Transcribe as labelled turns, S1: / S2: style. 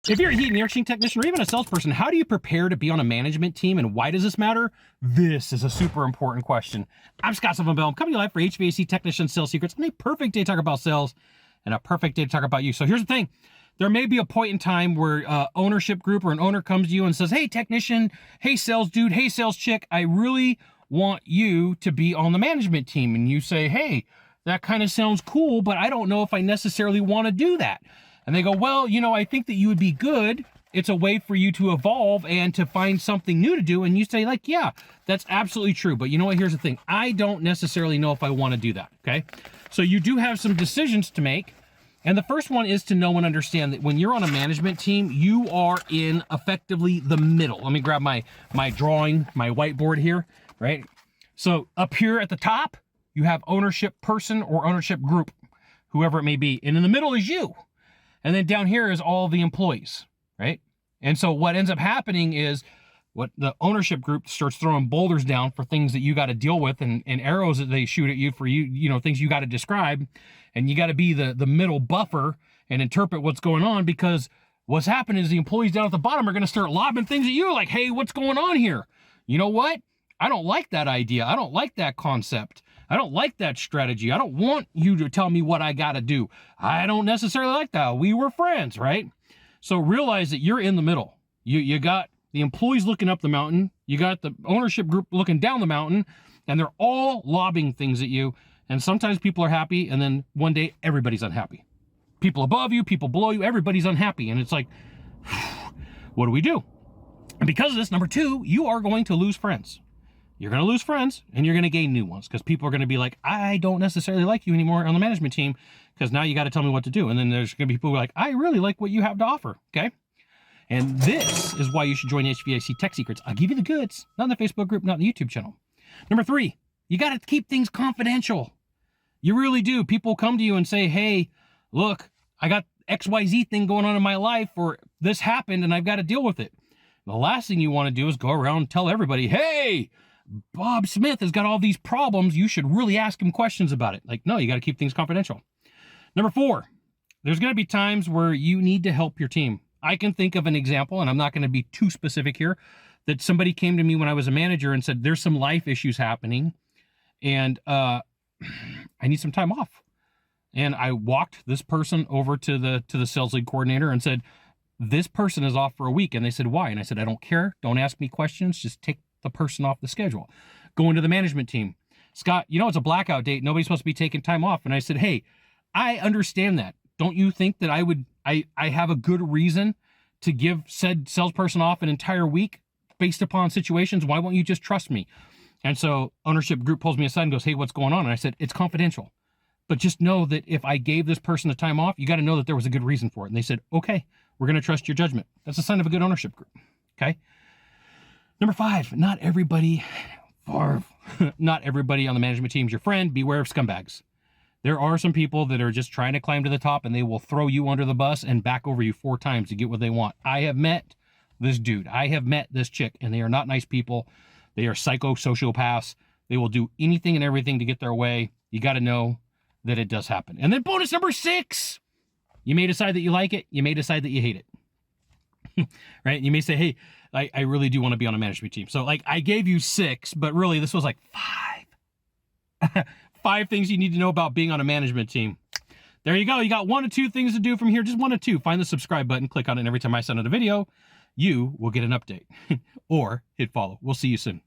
S1: If you're a heat and air conditioning technician or even a salesperson, how do you prepare to be on a management team, and why does this matter? This is a super important question. I'm Scott Bell. I'm coming to you live for HVAC Technician Sales Secrets on a perfect day to talk about sales and a perfect day to talk about you. So here's the thing. There may be a point in time where ownership group or an owner comes to you and says, hey, technician, hey, sales dude, hey, sales chick, I really want you to be on the management team. And you say, hey, that kind of sounds cool, but I don't know if I necessarily want to do that. And they go, well, you know, I think that you would be good. It's a way for you to evolve and to find something new to do. And you say, like, yeah, that's absolutely true. But you know what? Here's the thing. I don't necessarily know if I want to do that, okay? So you do have some decisions to make. And the first one is to know and understand that when you're on a management team, you are in effectively the middle. Let me grab my drawing, my whiteboard here, right? So up here at the top, you have ownership person or ownership group, whoever it may be. And in the middle is you. And then down here is all the employees, right? And so what ends up happening is what the ownership group starts throwing boulders down for things that you got to deal with and arrows that they shoot at you for you know, things you got to describe. And you got to be the middle buffer and interpret what's going on, because what's happening is the employees down at the bottom are going to start lobbing things at you like, hey, what's going on here? You know what? I don't like that idea. I don't like that concept. I don't like that strategy. I don't want you to tell me what I got to do. I don't necessarily like that. We were friends, right? So realize that you're in the middle. You got the employees looking up the mountain. You got the ownership group looking down the mountain, and they're all lobbing things at you. And sometimes people are happy, and then one day everybody's unhappy. People above you, people below you, everybody's unhappy. And it's like, what do we do? And because of this, number two, you are going to lose friends. You're going to lose friends, and you're going to gain new ones, because people are going to be like, I don't necessarily like you anymore on the management team, because now you got to tell me what to do. And then there's going to be people who are like, I really like what you have to offer, okay? And this is why you should join HVAC Tech Secrets. I'll give you the goods, not in the Facebook group, not in the YouTube channel. Number three, you got to keep things confidential. You really do. People come to you and say, hey, look, I got XYZ thing going on in my life, or this happened and I've got to deal with it. The last thing you want to do is go around and tell everybody, hey, Bob Smith has got all these problems. You should really ask him questions about it. Like, no, you got to keep things confidential. Number four, there's going to be times where you need to help your team. I can think of an example, and I'm not going to be too specific here, that somebody came to me when I was a manager and said, there's some life issues happening, and I need some time off. And I walked this person over to the sales lead coordinator and said, this person is off for a week. And they said, why? And I said, I don't care. Don't ask me questions. Just take the person off the schedule. Go into the management team. Scott, you know, it's a blackout date. Nobody's supposed to be taking time off. And I said, hey, I understand that. Don't you think that I have a good reason to give said salesperson off an entire week based upon situations? Why won't you just trust me? And so ownership group pulls me aside and goes, hey, what's going on? And I said, it's confidential. But just know that if I gave this person the time off, you got to know that there was a good reason for it. And they said, okay, we're going to trust your judgment. That's a sign of a good ownership group. Okay. Number five, not everybody on the management team is your friend. Beware of scumbags. There are some people that are just trying to climb to the top, and they will throw you under the bus and back over you 4 times to get what they want. I have met this dude. I have met this chick, and they are not nice people. They are sociopaths. They will do anything and everything to get their way. You got to know that it does happen. And then bonus number 6, you may decide that you like it. You may decide that you hate it. Right? You may say, hey, I really do want to be on a management team. So like I gave you 6, but really this was like 5. 5 things you need to know about being on a management team. There you go. You got 1 or 2 things to do from here. Just 1 or 2. Find the subscribe button, click on it, and every time I send out a video, you will get an update. Or hit follow. We'll see you soon.